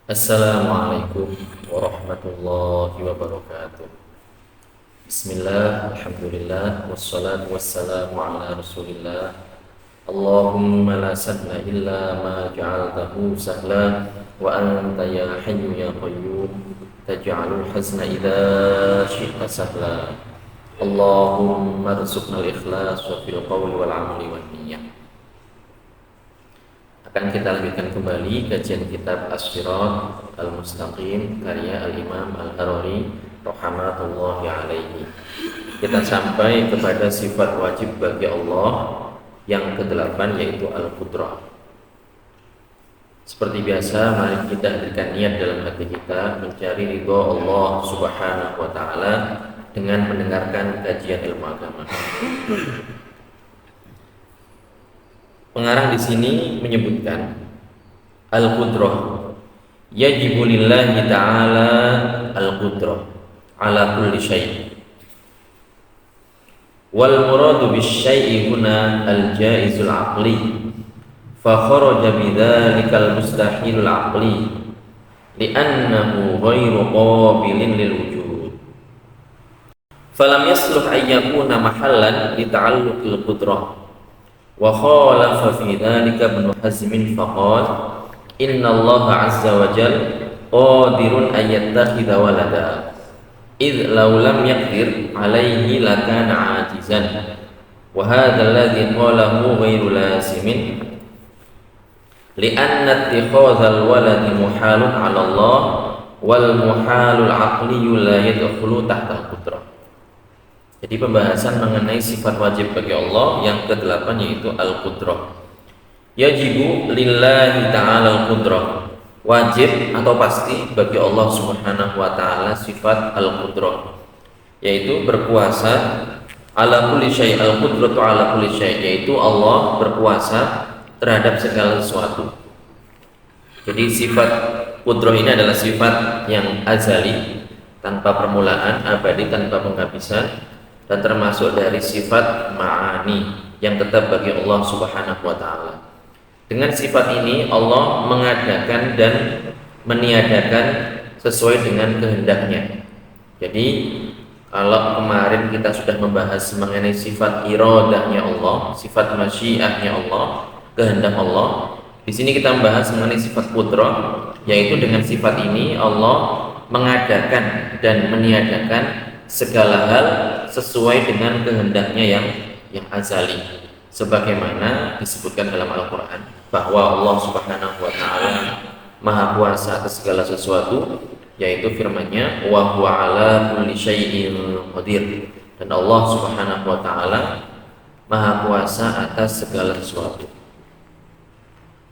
Assalamualaikum warahmatullahi wabarakatuh. Bismillah, alhamdulillah, wassalatu wassalamu ala rasulillah. Allahumma la sahla illa ma ja'altahu sahla, wa anta ya hayyu ya qayyum taj'alul hazna idza syi'ta sahla. Allahumma rzuqnal ikhlas wa fil qawli wal amali wan niyyah. Akan kita lanjutkan kembali kajian kitab As-Sirat Al-Mustaqim karya Al-Imam Al-Harari rahmatullahi alaihi. Kita sampai kepada sifat wajib bagi Allah yang ke-8, yaitu Al-Qudrah. Seperti biasa, mari kita hadirkan niat dalam hati kita mencari ridho Allah Subhanahu wa taala dengan mendengarkan kajian ilmu agama. Pengarang di sini menyebutkan al-qudrah, yajibu lillahi ta'ala al-qudrah ala kulli syai'. Wal muradu bisyai'i huna al-jaizul aqli, fa kharaja bidzalikal mustahilul aqli li'annahu ghairu qabilin lil wujud. Falam yasluh an yakuna mahallan li ta'alluqil qudrah. Wa khalafa fi dhalika Ibnu Hazm faqala inna Allah azza wa jalla qadirun an yattakhidha walada idh law lam yaqdir alayhi lakana ajizan wa hadha alladhi qalahu ghairu lasimin li'anna ittikhadhal waladi muhalun 'ala Allah wal muhalul 'aqliyyu la yadkhulu tahta al-qudrah. Jadi pembahasan mengenai sifat wajib bagi Allah yang ke-8, yaitu Al-Qudrah. Yajibu lillahi ta'ala al-Qudrah, wajib atau pasti bagi Allah Subhanahu wa ta'ala sifat Al-Qudrah, yaitu berkuasa ala kulli syai'. Al-Qudratu ala kulli syai', yaitu Allah berkuasa terhadap segala sesuatu. Jadi sifat Qudrah ini adalah sifat yang azali, tanpa permulaan, abadi, tanpa penghabisan, dan termasuk dari sifat ma'ani yang tetap bagi Allah Subhanahu wa ta'ala. Dengan sifat ini Allah mengadakan dan meniadakan sesuai dengan kehendaknya. Jadi kalau kemarin kita sudah membahas mengenai sifat iradahnya Allah, sifat masyiahnya Allah, kehendak Allah, di sini kita membahas mengenai sifat qudrah, yaitu dengan sifat ini Allah mengadakan dan meniadakan segala hal sesuai dengan kehendaknya yang azali, sebagaimana disebutkan dalam Al-Quran bahwa Allah Subhanahu wa ta'ala maha kuasa atas segala sesuatu, yaitu firman-Nya wa huwa ala kulli syai'in qadir, dan Allah Subhanahu wa ta'ala maha kuasa atas segala sesuatu.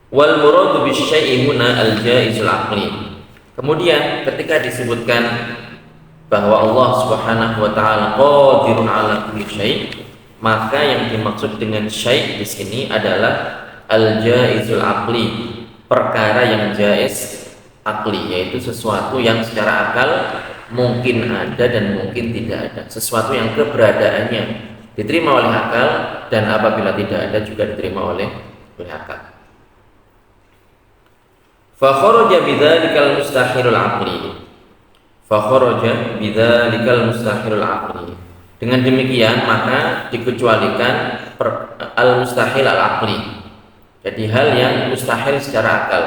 Wal muradu bisyai'i huna al-jaizul aqli. Kemudian ketika disebutkan bahwa Allah Subhanahu wa ta'ala qadirun ala kulli syai', maka yang dimaksud dengan syai' di sini adalah al-jaizul aqli, perkara yang jaiz aqli, yaitu sesuatu yang secara akal mungkin ada dan mungkin tidak ada, sesuatu yang keberadaannya diterima oleh akal dan apabila tidak ada juga diterima oleh akal. Fa kharaja bidzalikal mustahilul aqli, fakharaja bidzalikal mustahilul aqli. Dengan demikian maka dikecualikan al-mustahil al-aqli, jadi hal yang mustahil secara akal.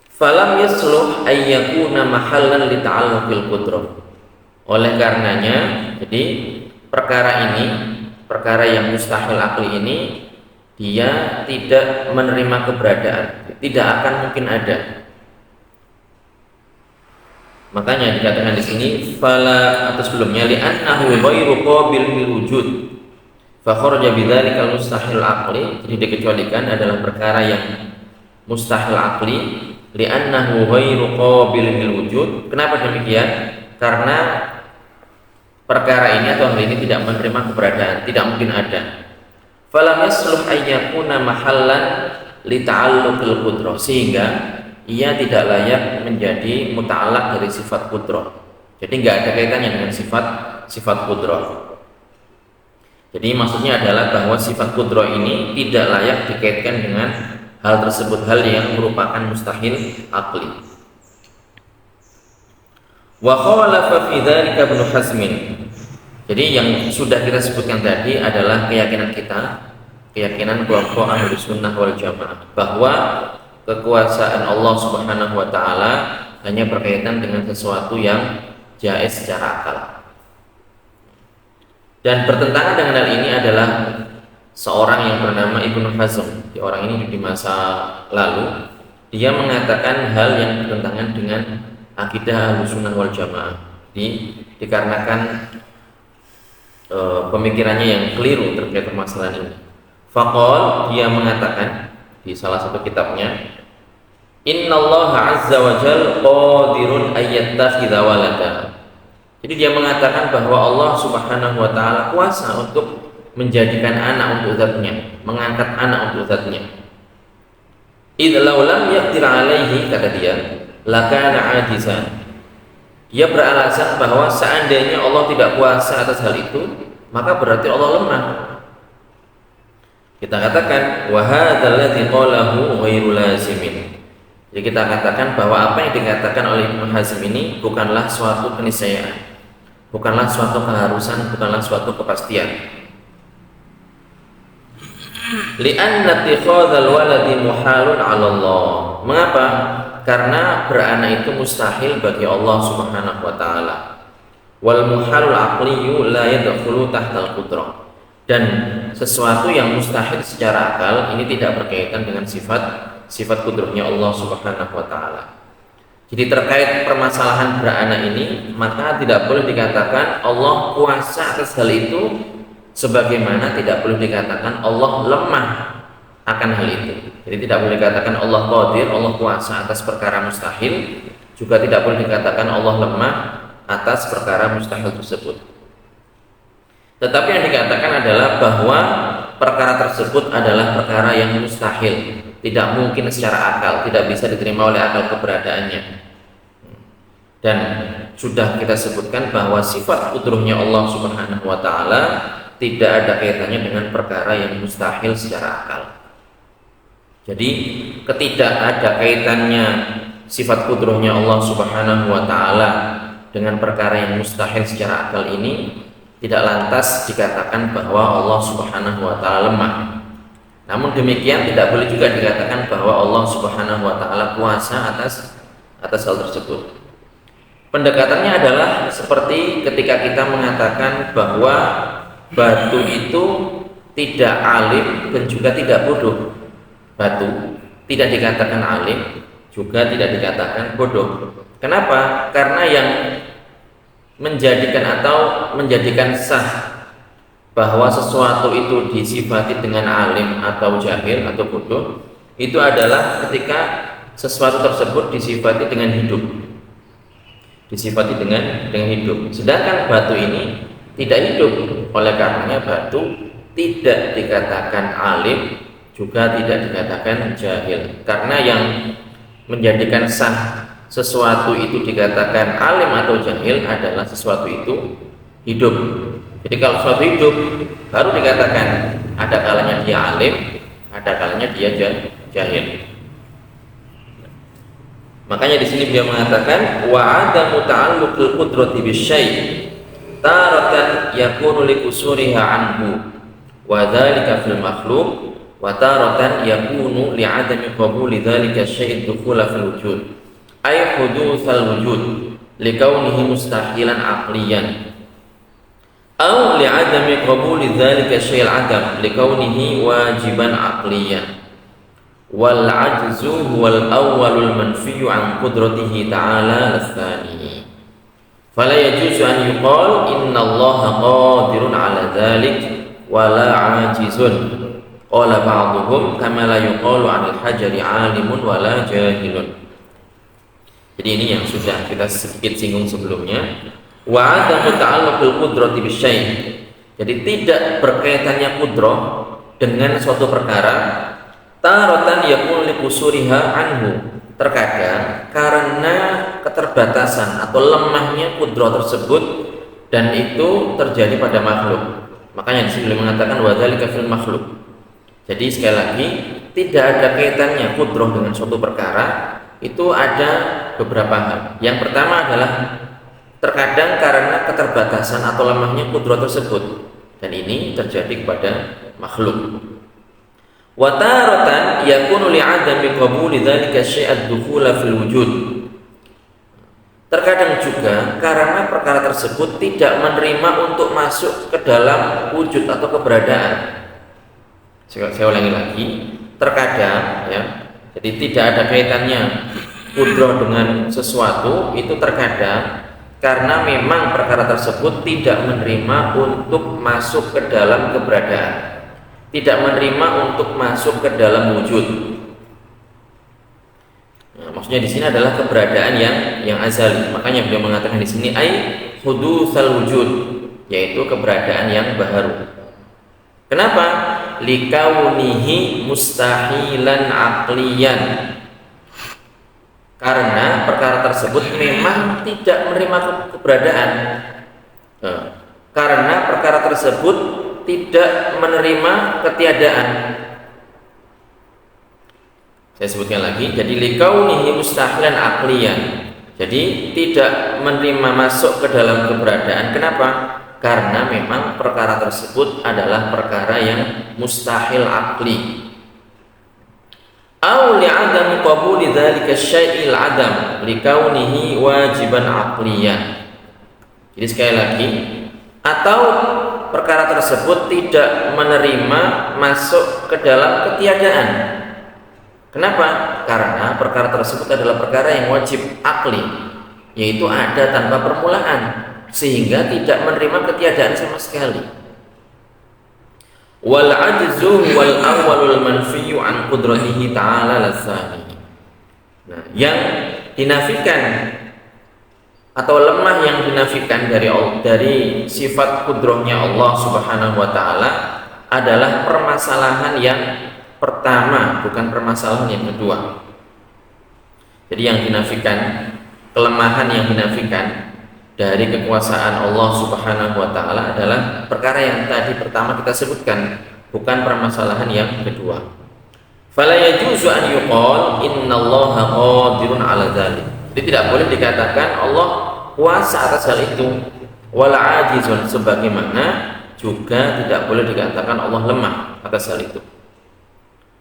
Falam yasluh ay yakuna mahallan li ta'alluqil qudrah. Oleh karenanya, jadi perkara yang mustahil aqli ini dia tidak menerima keberadaan, tidak akan mungkin ada. Makanya dikatakan di sini fala, atau sebelumnya li'annahu ghairu qabil lil wujud fa kharaja bidzalikal mustahil aqli, jadi dikecualikan adalah perkara yang mustahil aqli, li'annahu ghairu qabil lil wujud. Kenapa demikian? Karena perkara ini atau hal ini tidak menerima keberadaan, tidak mungkin ada. Falam yasluh ayyakuna mahallan li ta'alluqil qudrah, sehingga ia tidak layak menjadi muta'allaq dari sifat qudrah. Jadi nggak ada kaitannya dengan sifat qudrah. Jadi maksudnya adalah bahwa sifat qudrah ini tidak layak dikaitkan dengan hal tersebut hal yang merupakan mustahil akli. Wa khalafa fi dzalika Ibnu Hazmin. Jadi yang sudah kita sebutkan tadi adalah keyakinan kelompok Ahlus Sunnah wal Jamaah bahwa kekuasaan Allah Subhanahu wa taala hanya berkaitan dengan sesuatu yang jaiz secara akal. Dan bertentangan dengan hal ini adalah seorang yang bernama Ibnu Hazm. Orang ini di masa lalu dia mengatakan hal yang bertentangan dengan akidah Ahlussunnah wal Jamaah. Dikarenakan pemikirannya yang keliru terkait permasalahan ini. Faqal, dia mengatakan di salah satu kitabnya, Innallaha azza wa jal qadirun ayyattakhidha walada. Jadi dia mengatakan bahwa Allah Subhanahu wa taala kuasa untuk menjadikan anak untuk zatnya, mengangkat anak untuk zatnya. Idz law lam yaqdir alaihi, kata dia, lakana ajizan. Dia beralasan bahwa seandainya Allah tidak kuasa atas hal itu, maka berarti Allah lemah. Kita katakan wa hadzal ladzi qalahu ghairu lazimin. Jadi kita katakan bahwa apa yang dikatakan oleh Ibnu Hazm ini bukanlah suatu keniscayaan, bukanlah suatu keharusan, bukanlah suatu kepastian. Li'anna ittikhadzal waladi muhalun 'ala Allah. Mengapa? Karena beranak itu mustahil bagi Allah Subhanahu wa taala. Wal muhalul aqliyu la yadkhulu tahtal qudrah. Dan sesuatu yang mustahil secara akal ini tidak berkaitan dengan sifat kudrohnya Allah Subhanahu wa taala. Jadi terkait permasalahan beranak ini, maka tidak boleh dikatakan Allah kuasa atas hal itu, sebagaimana tidak boleh dikatakan Allah lemah akan hal itu. Jadi tidak boleh dikatakan Allah qadir, Allah kuasa atas perkara mustahil, juga tidak boleh dikatakan Allah lemah atas perkara mustahil tersebut. Tetapi yang dikatakan adalah bahwa perkara tersebut adalah perkara yang mustahil, tidak mungkin secara akal, tidak bisa diterima oleh akal keberadaannya. Dan sudah kita sebutkan bahwa sifat kudrohnya Allah Subhanahu wa taala tidak ada kaitannya dengan perkara yang mustahil secara akal. Jadi ketidak ada kaitannya sifat kudrohnya Allah Subhanahu wa taala dengan perkara yang mustahil secara akal ini tidak lantas dikatakan bahwa Allah Subhanahu wa taala lemah. Namun demikian tidak boleh juga dikatakan bahwa Allah Subhanahu wa taala kuasa atas hal tersebut. Pendekatannya adalah seperti ketika kita mengatakan bahwa batu itu tidak alim dan juga tidak bodoh. Batu tidak dikatakan alim, juga tidak dikatakan bodoh. Kenapa? Karena yang menjadikan sah bahwa sesuatu itu disifati dengan alim atau jahil atau bodoh, itu adalah ketika sesuatu tersebut disifati dengan hidup, disifati dengan hidup. Sedangkan batu ini tidak hidup, oleh karenanya batu tidak dikatakan alim, juga tidak dikatakan jahil. Karena yang menjadikan sah sesuatu itu dikatakan alim atau jahil adalah sesuatu itu hidup. Jadi kalau sesuatu hidup baru dikatakan ada kalanya dia alim, ada kalanya dia jahil. Makanya di sini beliau mengatakan wa adamu ta'alluqil qudrati bisyai' taratan yakunu likusuriha anhu wa dzalika fil makhluq wa taratan yakunu li'adami qabuli dzalika syai' dukhula fil wujud ay hudutsal wujud likaunihi mustahilan aqliyan aw li'adami qabuli dzalika syai' al-adam likaunihi wajiban aqliyan wal ajzu wal awwalul manfiyu an qudratihi ta'ala ats-tsani fala yajuzu an yuqal innallaha qadirun 'ala dzalik wa la 'ajizun qala ba'dhum kama la yuqalu 'anil hajari 'alimun wa la jahilun. Jadi ini yang sudah kita sedikit singgung sebelumnya. Wa 'adamu ta'alluqil qudrati bisyai'. Jadi tidak berkaitannya kudrah dengan suatu perkara. Taratan yakun likusuriha anhu. Terkadang karena keterbatasan atau lemahnya kudrah tersebut dan itu terjadi pada makhluk. Makanya disini mengatakan wa dzalika fil makhluk. Jadi sekali lagi, tidak ada kaitannya kudrah dengan suatu perkara. Itu ada beberapa hal. Yang pertama adalah terkadang karena keterbatasan atau lemahnya kudrah tersebut, dan ini terjadi kepada makhluk. Wa taratan yakunu li'adami qabuli dzalika syai'ad dukhula fil wujud. Terkadang juga karena perkara tersebut tidak menerima untuk masuk ke dalam wujud atau keberadaan. Saya ulangi lagi, terkadang ya, jadi tidak ada kaitannya kudrah dengan sesuatu, itu terkadang karena memang perkara tersebut tidak menerima untuk masuk ke dalam keberadaan, tidak menerima untuk masuk ke dalam wujud. Nah, maksudnya di sini adalah keberadaan yang azali. Makanya beliau mengatakan di sini ai hudutsal wujud, yaitu keberadaan yang baharu. Kenapa? Likaunihi mustahilan aqliyan. Karena perkara tersebut memang tidak menerima keberadaan. Karena perkara tersebut tidak menerima ketiadaan. Saya sebutkan lagi. Jadi likaunihi mustahilan aqliyan. Jadi tidak menerima masuk ke dalam keberadaan. Kenapa? Karena memang perkara tersebut adalah perkara yang mustahil akli. Au li'adami qabuli dzalika syai'il adam likaunihi wajiban aqliyan. Jadi sekali lagi, atau perkara tersebut tidak menerima masuk ke dalam ketiadaan. Kenapa? Karena perkara tersebut adalah perkara yang wajib akli, yaitu ada tanpa permulaan, sehingga tidak menerima ketiadaan sama sekali. Wal ajzu wal awwalul manfiyu an qudratihi ta'ala lasani. Nah, yang dinafikan atau lemah yang dinafikan dari sifat kudrahnya Allah Subhanahu wa taala adalah permasalahan yang pertama, bukan permasalahan yang kedua. Jadi yang dinafikan, kelemahan yang dinafikan dari kekuasaan Allah Subhanahu wa taala adalah perkara yang tadi pertama kita sebutkan, bukan permasalahan yang kedua. Fala yajuzu an yuqal innallaha qadirun 'ala dzalik. Jadi tidak boleh dikatakan Allah kuasa atas hal itu. Wala ajizun, sebagaimana juga tidak boleh dikatakan Allah lemah atas hal itu.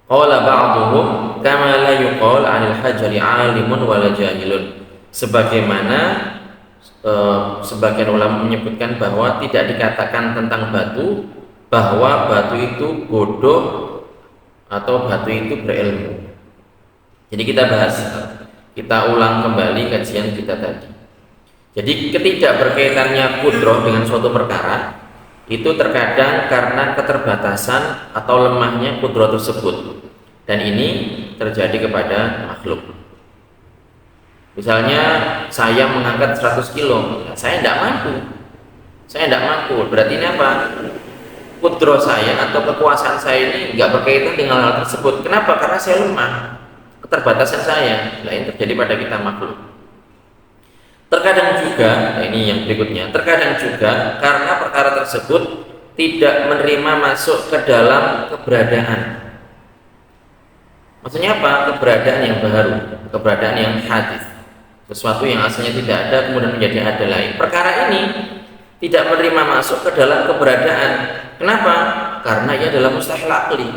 Qala ba'dhum kama la yuqal 'anil hajari 'alimun wala jahilun. Sebagaimana sebagian ulama menyebutkan bahwa tidak dikatakan tentang batu bahwa batu itu bodoh atau batu itu berilmu. Jadi kita ulang kembali kajian kita tadi. Jadi ketidakberkaitannya kudrah dengan suatu perkara itu terkadang karena keterbatasan atau lemahnya kudrah tersebut, dan ini terjadi kepada makhluk. Misalnya saya mengangkat 100 kilo, saya tidak mampu. Berarti ini apa? Kudrah saya atau kekuasaan saya ini nggak berkaitan dengan hal tersebut. Kenapa? Karena saya lemah, keterbatasan saya. Nah, ini terjadi pada kita makhluk. Terkadang juga, nah ini yang berikutnya, terkadang juga karena perkara tersebut tidak menerima masuk ke dalam keberadaan. Maksudnya apa? Keberadaan yang baru, keberadaan yang hadis. Sesuatu yang asalnya tidak ada kemudian menjadi ada lain. Perkara ini tidak menerima masuk ke dalam keberadaan. Kenapa? Karena ia adalah mustahil akli,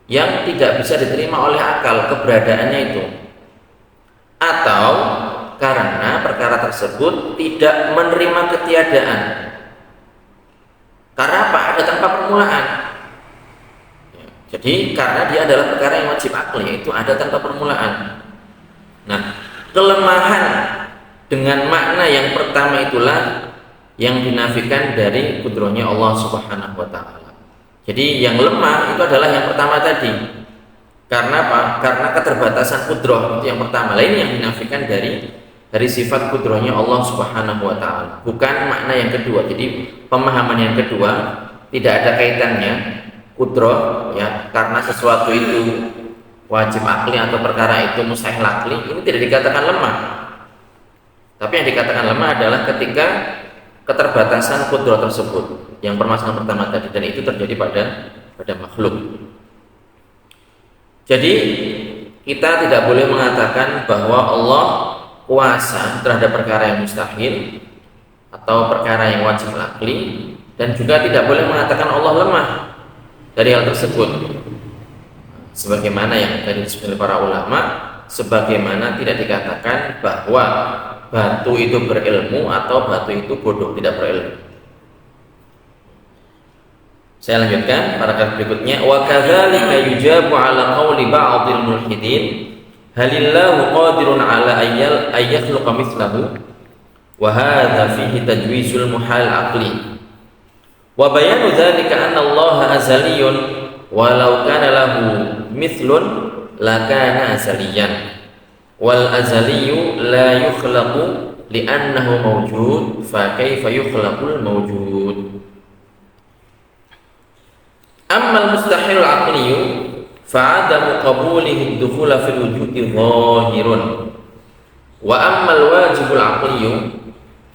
yang tidak bisa diterima oleh akal keberadaannya itu. Atau karena perkara tersebut tidak menerima ketiadaan. Karena apa? Ada tanpa permulaan. Jadi karena dia adalah perkara yang wajib akli, yaitu ada tanpa permulaan. Nah, kelemahan dengan makna yang pertama itulah yang dinafikan dari kudrahnya Allah Subhanahu wa taala. Jadi yang lemah itu adalah yang pertama tadi. Karena apa? Karena keterbatasan kudrah, itu yang pertama. Lain yang dinafikan dari sifat kudrahnya Allah Subhanahu wa taala, bukan makna yang kedua. Jadi pemahaman yang kedua tidak ada kaitannya kudrah ya, karena sesuatu itu wajib akli atau perkara itu mustahil akli, ini tidak dikatakan lemah. Tapi yang dikatakan lemah adalah ketika keterbatasan kudrah tersebut, yang permasalahan pertama tadi, dan itu terjadi pada makhluk. Jadi kita tidak boleh mengatakan bahwa Allah kuasa terhadap perkara yang mustahil atau perkara yang wajib akli, dan juga tidak boleh mengatakan Allah lemah dari hal tersebut. Sebagaimana yang tadi disebut para ulama, sebagaimana tidak dikatakan bahwa batu itu berilmu atau batu itu bodoh, tidak berilmu. Saya lanjutkan paragraf berikutnya. Wa kadzalika yujabu ala qawli ba'dil mulhidin halillahu qadirun ala ayyakhluqa mithlahu wa hadza fihi tajwizul muhal aqli wa bayanu dzalika anna Allah azaliyun walau kana lahu mithlun lakana azaliyan wal azaliyu la yukhlaqu li'annahu mawjud fa kaifa yukhlaqul mawjud. Ammal mustahil aqliyu fa'adamu qabulihi ad-dukhula fil wujudi dhahirun wa ammal wajibul aqliyu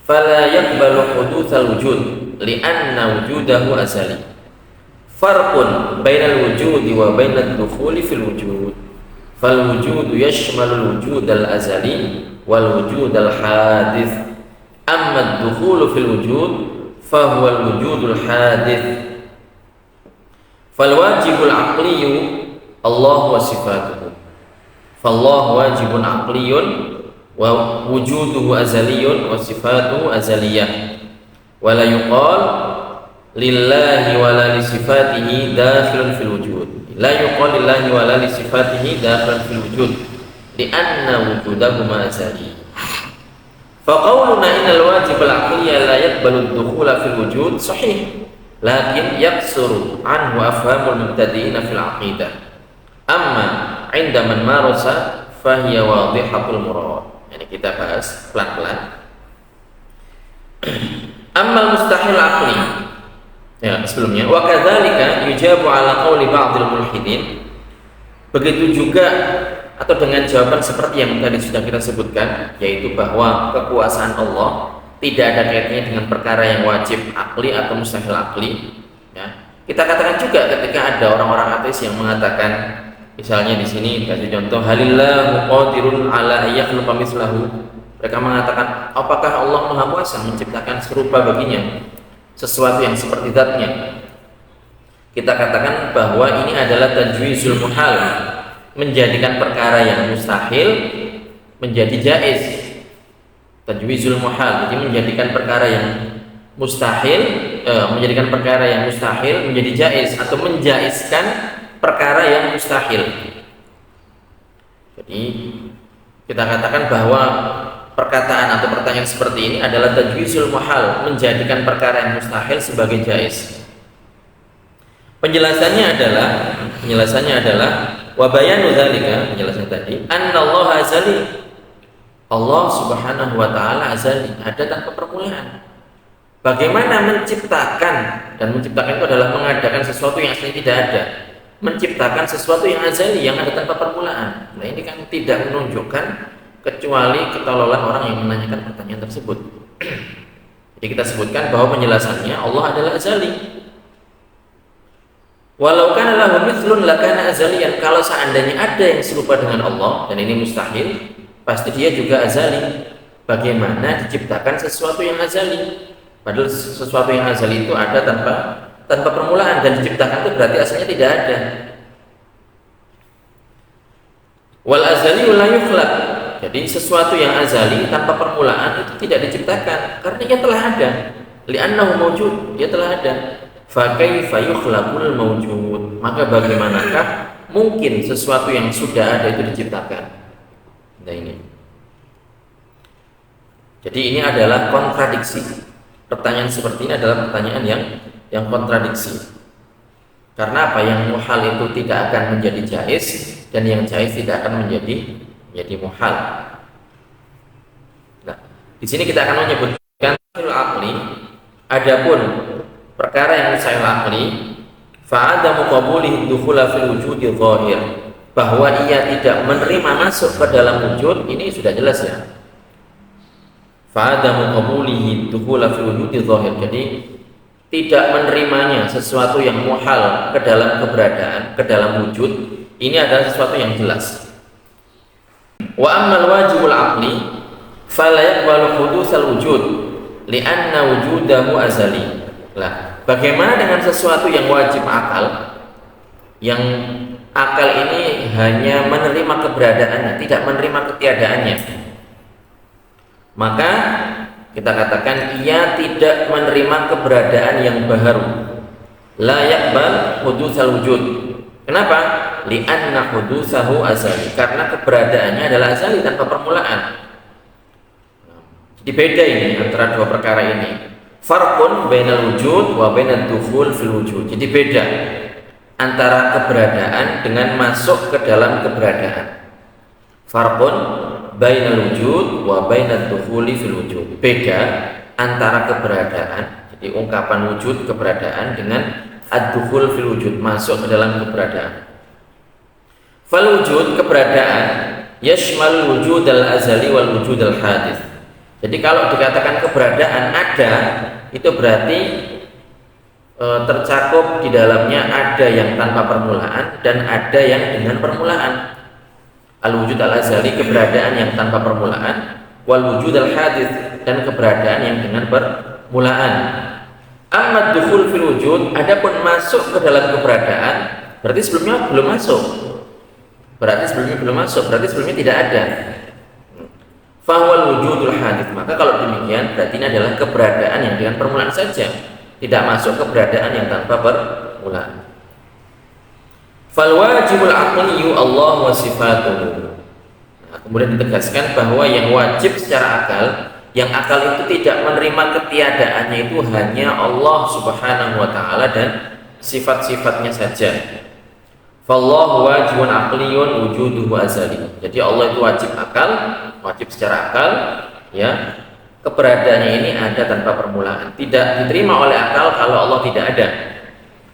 fala yaqbalu hudutsal wujud li'anna wujudahu azali. Farqun bainal wujudi wa bainad dukhuli fil wujud. Fal wujudu yashmalul wujudal azali wal wujudal hadits. Amma ad-dukhulu fil wujud fa huwa al-wujudul hadits. Fal wajibul aqliyu Allah wa sifatuhu. Fallahu wajibun aqliyun wa wujuduhu azaliyun wa sifatuhu azaliyah. Wa la yuqal lillahi wa la li sifatihi dakhilun fil wujud. La yuqal lillahi wa la li sifatihi dakhilun fil wujud li'anna wujudahuma azali. Fa qawluna innal wajibal aqliyya la yaqbalu ad-dukhula fil wujud sahih, lakin yaksuru anhu afhamul mubtadi'ina fil aqidah. Amma 'inda man marasa fahiya wadihatul murad. Ini kita bahas pelan-pelan. Ammal mustahil aqli. Ya, sebelumnya wa kadzalika yujabu ala qauli ba'dil mulhidin. Begitu juga atau dengan jawaban seperti yang tadi sudah kita sebutkan, yaitu bahwa kekuasaan Allah tidak ada kaitannya dengan perkara yang wajib akli atau mustahil akli. Ya. Kita katakan juga ketika ada orang-orang ateis yang mengatakan, misalnya di sini kasih contoh, halillahu qadirun ala ayyakhluqa mislahu. Mereka mengatakan, apakah Allah Maha Kuasa menciptakan serupa baginya, sesuatu yang seperti zatnya? Kita katakan bahwa ini adalah tajwizul muhal, menjadikan perkara yang mustahil menjadi jaiz. Tajwizul muhal, jadi menjadikan perkara yang mustahil menjadi jaiz atau menjaizkan perkara yang mustahil. Jadi kita katakan bahwa perkataan atau pertanyaan seperti ini adalah tajwizul muhal, menjadikan perkara yang mustahil sebagai jaiz. Penjelasannya adalah wa bayanu dzalika, penjelasan tadi, annallaha azali. Allah Subhanahu wa taala azali, ada tanpa permulaan. Bagaimana menciptakan, dan menciptakan itu adalah mengadakan sesuatu yang aslinya tidak ada. Menciptakan sesuatu yang azali, yang ada tanpa permulaan. Nah, ini kan tidak menunjukkan kecuali ketololan orang yang menanyakan pertanyaan tersebut. Jadi kita sebutkan bahwa penjelasannya Allah adalah azali. Walau kana lahu mithlun lakana azaliyan. Kalau seandainya ada yang serupa dengan Allah, dan ini mustahil, pasti dia juga azali. Bagaimana diciptakan sesuatu yang azali? Padahal sesuatu yang azali itu ada tanpa permulaan, dan diciptakan itu berarti asalnya tidak ada. Wal azali la yukhlaq. Jadi sesuatu yang azali tanpa permulaan itu tidak diciptakan karena dia telah ada. Li'annahu mawjud, dia telah ada. Fa kaifa yukhlaqul mawjud? Maka bagaimanakah mungkin sesuatu yang sudah ada itu diciptakan? Nah ini. Jadi ini adalah kontradiksi. Pertanyaan seperti ini adalah pertanyaan yang kontradiksi. Karena apa? Yang muhal itu tidak akan menjadi jaiz, dan yang jaiz tidak akan menjadi muhal. Nah, di sini kita akan menyebutkan aqli. Adapun perkara yang mustahil aqli, fa'adamu qabulihi dukhula fil wujudi dhahir, bahwa ia tidak menerima masuk ke dalam wujud, ini sudah jelas ya. Fa'adamu qabulihi dukhula fil wujudi dhahir, jadi tidak menerimanya sesuatu yang muhal ke dalam keberadaan, ke dalam wujud, Ini adalah sesuatu yang jelas. Wa ammal wajibul aqli fala yaqbalu hudutsal wujud li'anna wujudahu azali. Lah, bagaimana dengan sesuatu yang wajib akal? Yang akal ini hanya menerima keberadaannya, tidak menerima ketiadaannya. Maka kita katakan ia tidak menerima keberadaan yang baru. La yaqbal hudutsal wujud. Kenapa? Li'anna hudutsahu azali. Karena keberadaannya adalah azali tanpa permulaan. Jadi beda ini antara dua perkara ini. Farqun bainal wujud wa bainad dukhul fil wujud. Jadi beda antara keberadaan dengan masuk ke dalam keberadaan. Farqun bainal wujud wa bainad dukhuli fil wujud. Beda antara keberadaan, jadi ungkapan wujud keberadaan, dengan ad-dukhul fil wujud, masuk ke dalam keberadaan. Fal wujud keberadaan yashmal wujud al-azali wal wujud al-hadits. Jadi kalau dikatakan keberadaan ada, itu berarti tercakup di dalamnya ada yang tanpa permulaan dan ada yang dengan permulaan. Al-wujud al-azali keberadaan yang tanpa permulaan, wal wujud al-hadits dan keberadaan yang dengan permulaan. Amma dukhul fil wujud, adapun masuk ke dalam keberadaan, berarti sebelumnya belum masuk. Berarti sebelumnya tidak ada. Fahwal wujudul hadits, maka kalau demikian berarti ini adalah keberadaan yang dengan permulaan saja, tidak masuk keberadaan yang tanpa permulaan. Fal wajibul aqliyu Allah wa sifatuhu. Nah, kemudian ditegaskan bahwa yang wajib secara akal, yang akal itu tidak menerima ketiadaannya, itu hanya Allah Subhanahu wa taala dan sifat-sifatnya saja. Fallahu wajibun aqliyun wujuduhu azali. Jadi Allah itu wajib akal, wajib secara akal, ya. Keberadaannya ini ada tanpa permulaan, tidak diterima oleh akal kalau Allah tidak ada.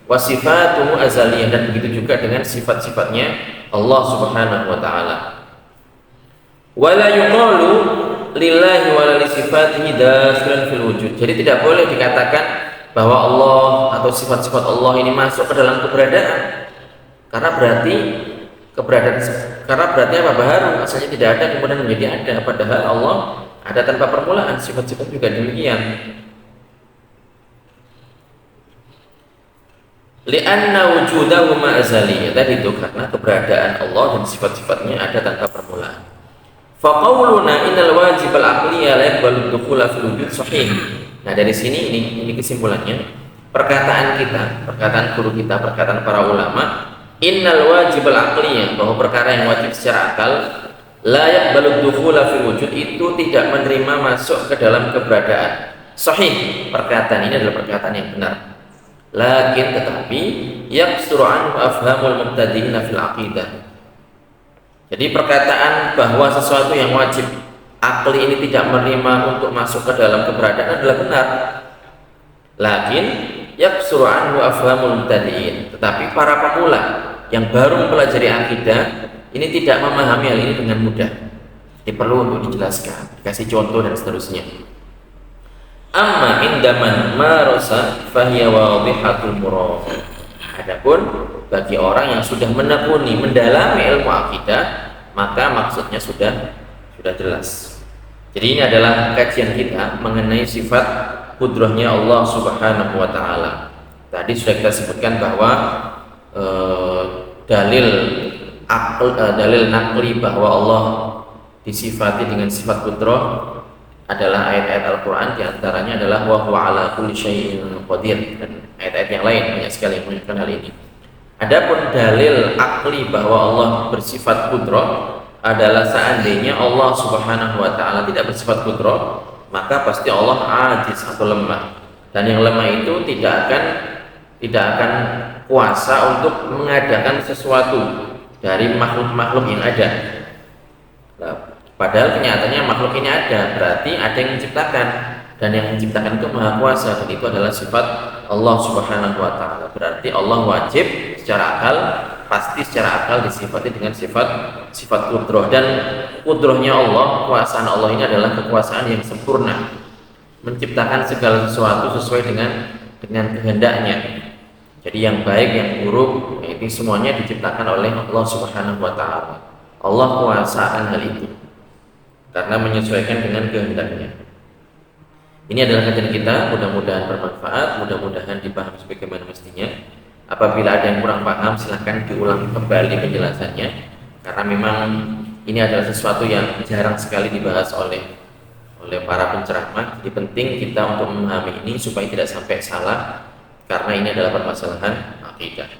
Wasifatuhu azaliyah, dan begitu juga dengan sifat-sifatnya Allah Subhanahu wa taala. Wala yuqalu lillahi wa li sifatihi dakhilan fil wujud. Jadi tidak boleh dikatakan bahwa Allah atau sifat-sifat Allah ini masuk ke dalam keberadaan. Karena berarti apa? Baru asalnya tidak ada kemudian menjadi ada, padahal Allah ada tanpa permulaan, sifat-sifat juga demikian. Li'anna wujudahu ma'azali, tadi itu karena keberadaan Allah dan sifat-sifatnya ada tanpa permulaan. Faqauluna innal wajib al-aqliyya la yaqbalu dukhula fil wujud sahih. Nah, dari sini ini kesimpulannya. Perkataan kita, perkataan guru kita, perkataan para ulama, innal wajib al-aqliyya, bahwa perkara yang wajib secara akal, la yaqbalu dukhula fil wujud, itu tidak menerima masuk ke dalam keberadaan. Sahih, perkataan ini adalah perkataan yang benar. Lakin tetapi yaqsuru anhu afhamul mubtadi'ina fil aqidah. Jadi perkataan bahwa sesuatu yang wajib akli ini tidak menerima untuk masuk ke dalam keberadaan adalah benar. Lakin yaqsuru anhu afhamul mubtadi'in, tetapi para pemula yang baru mempelajari akidah ini tidak memahami hal ini dengan mudah. Ini perlu untuk dijelaskan, dikasih contoh dan seterusnya. Amma indaman marasa fahiya wadhihatul murad. Adapun bagi orang yang sudah menekuni, mendalami ilmu akidah, maka maksudnya sudah jelas. Jadi ini adalah kajian kita mengenai sifat qudrahnya Allah Subhanahu wa taala. Tadi sudah kita sebutkan bahwa dalil naqli bahwa Allah disifati dengan sifat qudrah adalah ayat-ayat Al-Quran, diantaranya adalah wa huwa ala kulli syai'in qadir, dan ayat-ayat yang lain banyak sekali yang menunjukkan hal ini. Adapun dalil akli bahwa Allah bersifat qudrah adalah seandainya Allah Subhanahu wa taala tidak bersifat qudrah, maka pasti Allah ajiz atau lemah, dan yang lemah itu tidak akan kuasa untuk mengadakan sesuatu dari makhluk-makhluk yang ada. Nah, padahal kenyataannya makhluk ini ada, berarti ada yang menciptakan, dan yang menciptakan itu maha kuasa, dan itu adalah sifat Allah Subhanahu wa taala. Berarti Allah wajib secara akal, pasti secara akal disifati dengan sifat qudrah, dan qudrahnya Allah, kuasaan Allah ini adalah kekuasaan yang sempurna, menciptakan segala sesuatu sesuai dengan kehendaknya. Jadi yang baik, yang buruk, Jadi semuanya diciptakan oleh Allah Subhanahu wa taala. Allah kuasa hal itu karena menyesuaikan dengan kehendaknya. Ini adalah kajian kita, mudah-mudahan bermanfaat, mudah-mudahan dipahami sebagaimana mestinya. Apabila ada yang kurang paham, silahkan diulang kembali penjelasannya, karena memang ini adalah sesuatu yang jarang sekali dibahas oleh para penceramah. Jadi penting kita untuk memahami ini supaya tidak sampai salah, karena ini adalah permasalahan akidah.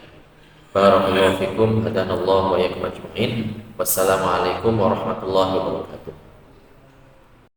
Barakallahu fikum, hadanallahu wa iyyakum ajma'in. Wassalamualaikum warahmatullahi wabarakatuh.